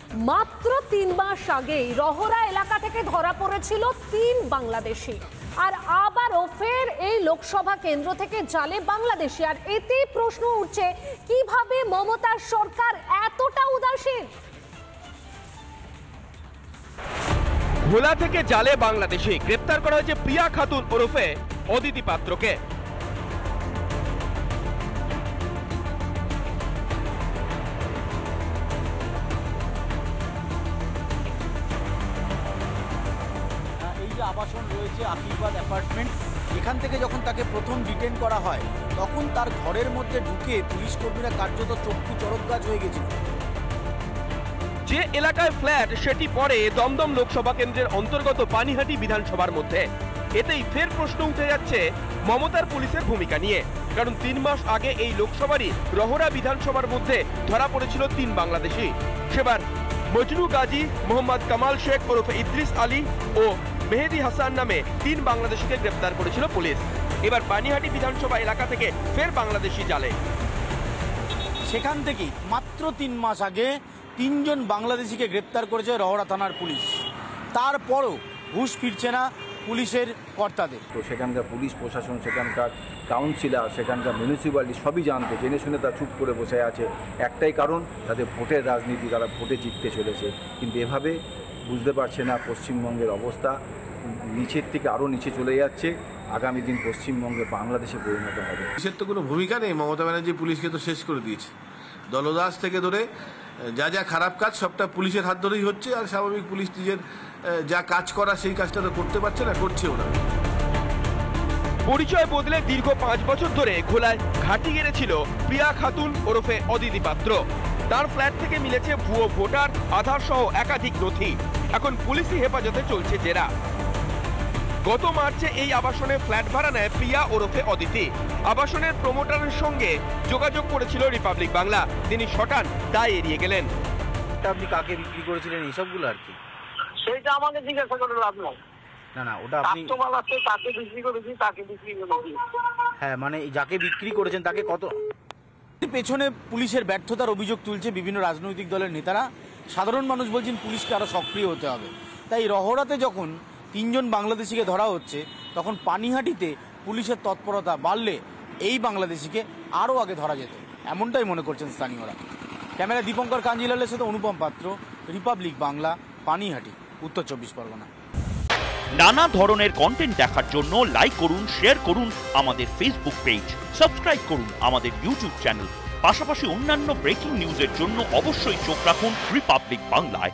মাত্র 3 মাস আগেই রহরা এলাকা থেকে ধরা পড়েছিল 3 বাংলাদেশি, আর আবারও ফের এই লোকসভা কেন্দ্র থেকে জালে বাংলাদেশি। আর এতেই প্রশ্ন উঠছে, কিভাবে মমতার সরকার এতটা উদাসীন? ভোলা থেকে জালে বাংলাদেশি গ্রেপ্তার করা হয়েছে প্রিয়া খাতুন ওরফে অদিতি পাত্রকে। আবাসন রয়েছে আশীর্বাদ অ্যাপার্টমেন্ট, এখান থেকে যখন তাকে প্রথম ডিটেন করা হয় তখন তার ঘরের মধ্যে ঢুকে পুলিশ কর্মীরা কার্যত চক্ষু চড়কগাছ হয়ে গেছিল। যে এলাকায় ফ্ল্যাট সেটি পরে দমদম লোকসভা কেন্দ্রের অন্তর্গত পানিহাটি বিধানসভার মধ্যে। এতেই ফের প্রশ্ন উঠে যাচ্ছে মমতার পুলিশের ভূমিকা নিয়ে, কারণ 3 মাস আগে এই লোকসভারই রহরা বিধানসভার মধ্যে ধরা পড়েছিল 3 বাংলাদেশি। সেবার মজনু গাজী, মোহাম্মদ কামাল শেখ ওরফে ইদ্রিস আলী ও মেহেদি হাসান নামে 3 বাংলাদেশিকে গ্রেপ্তার করেছিল পুলিশ। এবার পানিহাটি বিধানসভা এলাকা থেকে ফের বাংলাদেশি জালে। সেখান থেকেই মাত্র 3 মাস আগে 3 জন বাংলাদেশিকে গ্রেপ্তার করেছে রহরা থানার পুলিশ। তারপরও হুঁশ ফিরছে না পুলিশের কর্তাদের। তো সেখানকার পুলিশ প্রশাসন, সেখানকার কাউন্সিলর, সেখানকার মিউনিসিপ্যালিটি সবই জানতো, জেনে শুনে তারা চুপ করে বসে আছে। একটাই কারণ, তাদের ভোটের রাজনীতি, তারা ভোটে জিততে চলেছে। কিন্তু এভাবে বুঝতে পারছে না পশ্চিমবঙ্গের অবস্থা নিচের থেকে আরও নিচে চলে যাচ্ছে। আগামী দিন পশ্চিমবঙ্গে বাংলাদেশে পরিণত হবে। পুলিশের তো কোনো ভূমিকা নেই। মমতা ব্যানার্জি পুলিশকে তো শেষ করে দিয়েছে। দলদাস থেকে ধরে যা যা খারাপ কাজ সবটা পুলিশের হাত ধরেই হচ্ছে। আর স্বাভাবিক পুলিশ নিজের যা কাজ করা সেই কাজটা তো করতে পারছে না, করছেও না। পরিচয় বদলে দীর্ঘ 5 বছর ধরে খোলায় ঘাঁটি গেড়েছিল প্রিয়া খাতুন ওরফে অদিতি পাত্র। তার ফ্ল্যাট থেকে মিলেছে ভুয়ো ভোটার, আধার সহ একাধিক নথি। এখন পুলিশি হেফাজতে চলছে জেরা। গত মার্চে এই আবাসনে ফ্ল্যাট ভাড়া নেয় প্রিয়া ওরফে অদিতি। আবাসনের প্রমোটারের সঙ্গে যোগাযোগ করেছিল রিপাবলিক বাংলা। তিনি শটান দায় এড়িয়ে গেলেন। আপনি কাকে বিক্রি করেছিলেন এইসবগুলো আর কি? সেটা আমাকে জিজ্ঞাসা করে লাভ নাই। না ওটা আপনি তাকে বিক্রি করেছি, তাকে বিক্রি করেছি। হ্যাঁ, মানে যাকে বিক্রি করেছেন তাকে কত? পেছনে পুলিশের ব্যর্থতার অভিযোগ তুলছে বিভিন্ন রাজনৈতিক দলের নেতারা। সাধারণ মানুষ বলছেন পুলিশকে আরো সক্রিয় হতে হবে। তাই রহরাতে যখন 3 জন বাংলাদেশিকে ধরা হচ্ছে, তখন পানিহাটিতে পুলিশের তৎপরতা বাড়লে এই বাংলাদেশিকে আরও আগে ধরা যেত, এমনটাই মনে করছেন স্থানীয়রা। ক্যামেরা দীপঙ্কর কাঞ্জিলালের সাথে অনুপম পাত্র, রিপাবলিক বাংলা, পানিহাটি, উত্তর 24 পরগনা। নানা ধরনের কন্টেন্ট দেখার জন্য লাইক করুন, শেয়ার করুন আমাদের ফেসবুক পেজ, সাবস্ক্রাইব করুন আমাদের ইউটিউব চ্যানেল। পাশাপাশি অন্যান্য ব্রেকিং নিউজের জন্য অবশ্যই চোখ রাখুন রিপাবলিক বাংলায়।